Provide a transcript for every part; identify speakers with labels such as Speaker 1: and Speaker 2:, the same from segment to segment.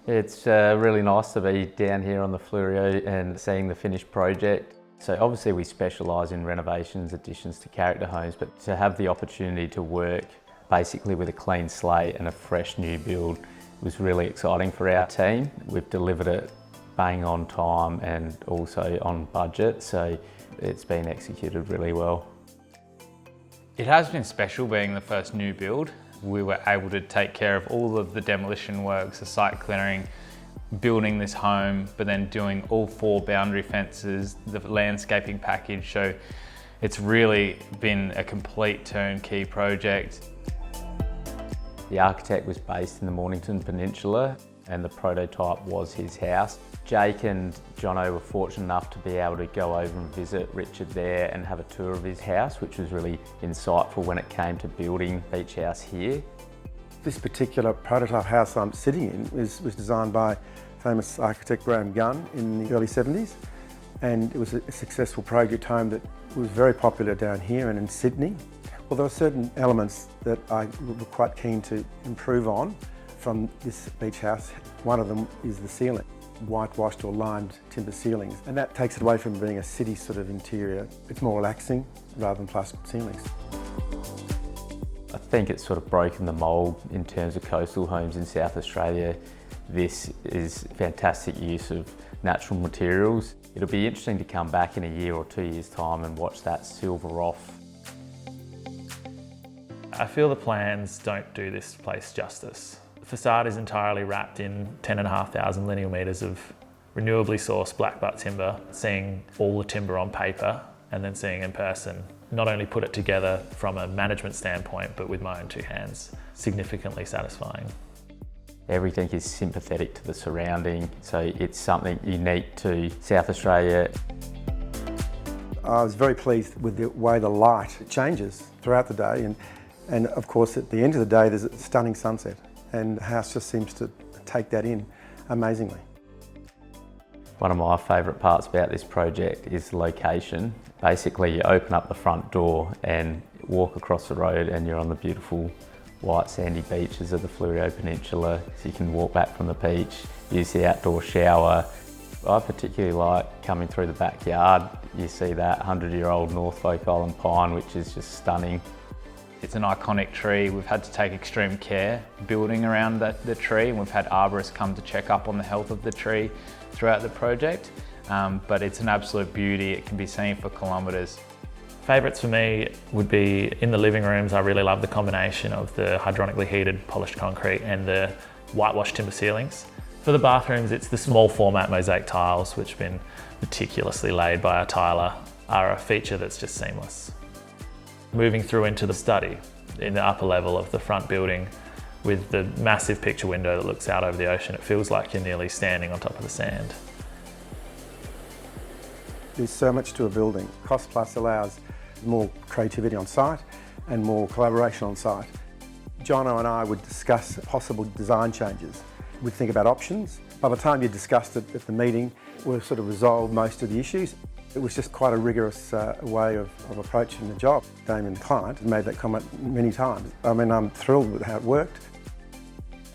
Speaker 1: It's really nice to be down here on the Fleurieu and seeing the finished project. So obviously we specialise in renovations, additions to character homes, but to have the opportunity to work basically with a clean slate and a fresh new build was really exciting for our team. We've delivered it bang on time and also on budget, so it's been executed really well.
Speaker 2: It has been special being the first new build. We were able to take care of all of the demolition works, the site clearing, building this home, but then doing all 4 boundary fences, the landscaping package. So it's really been a complete turnkey project.
Speaker 1: The architect was based in the Mornington Peninsula and the prototype was his house. Jake and Jono were fortunate enough to be able to go over and visit Richard there and have a tour of his house, which was really insightful when it came to building Beach House here.
Speaker 3: This particular prototype house I'm sitting in was designed by famous architect Graham Gunn in the early 70s, and it was a successful project home that was very popular down here and in Sydney. Well, there were certain elements that I was quite keen to improve on from this beach house. One of them is the ceiling, whitewashed or limed timber ceilings, and that takes it away from being a city sort of interior. It's more relaxing rather than plastered ceilings.
Speaker 1: I think it's sort of broken the mould in terms of coastal homes in South Australia. This is fantastic use of natural materials. It'll be interesting to come back in a year or 2 years' time and watch that silver off.
Speaker 4: I feel the plans don't do this place justice. The facade is entirely wrapped in 10,500 linear metres of renewably sourced black butt timber. Seeing all the timber on paper and then seeing in person, not only put it together from a management standpoint, but with my own 2 hands, significantly satisfying.
Speaker 1: Everything is sympathetic to the surrounding, so it's something unique to South Australia.
Speaker 3: I was very pleased with the way the light changes throughout the day, and of course at the end of the day there's a stunning sunset, and the house just seems to take that in amazingly.
Speaker 1: One of my favourite parts about this project is the location. Basically you open up the front door and walk across the road and you're on the beautiful white sandy beaches of the Fleurieu Peninsula, so you can walk back from the beach, use the outdoor shower. I particularly like coming through the backyard. You see that 100-year-old Norfolk Island pine, which is just stunning.
Speaker 2: It's an iconic tree. We've had to take extreme care building around the tree, and we've had arborists come to check up on the health of the tree throughout the project. But it's an absolute beauty. It can be seen for kilometres.
Speaker 4: Favourites for me would be in the living rooms. I really love the combination of the hydronically heated polished concrete and the whitewashed timber ceilings. For the bathrooms, it's the small format mosaic tiles, which have been meticulously laid by our tiler, are a feature that's just seamless. Moving through into the study in the upper level of the front building with the massive picture window that looks out over the ocean, it feels like you're nearly standing on top of the sand.
Speaker 3: There's so much to a building. Cost Plus allows more creativity on site and more collaboration on site. Jono and I would discuss possible design changes. We'd think about options. By the time you discussed it at the meeting, we've sort of resolved most of the issues. It was just quite a rigorous way of approaching the job. Damien, the client, made that comment many times. I mean, I'm thrilled with how it worked.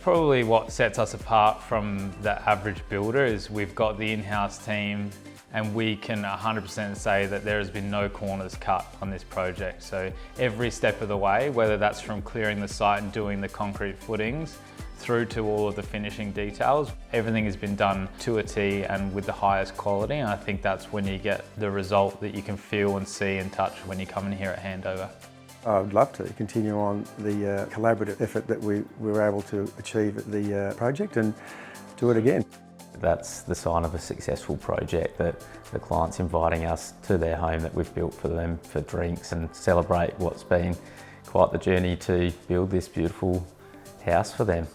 Speaker 2: Probably what sets us apart from the average builder is we've got the in-house team, and we can 100% say that there has been no corners cut on this project. So every step of the way, whether that's from clearing the site and doing the concrete footings, through to all of the finishing details, everything has been done to a T and with the highest quality. And I think that's when you get the result that you can feel and see and touch when you come in here at handover.
Speaker 3: I would love to continue on the collaborative effort that we were able to achieve at the project and do it again.
Speaker 1: That's the sign of a successful project, that the client's inviting us to their home that we've built for them for drinks and celebrate what's been quite the journey to build this beautiful house for them.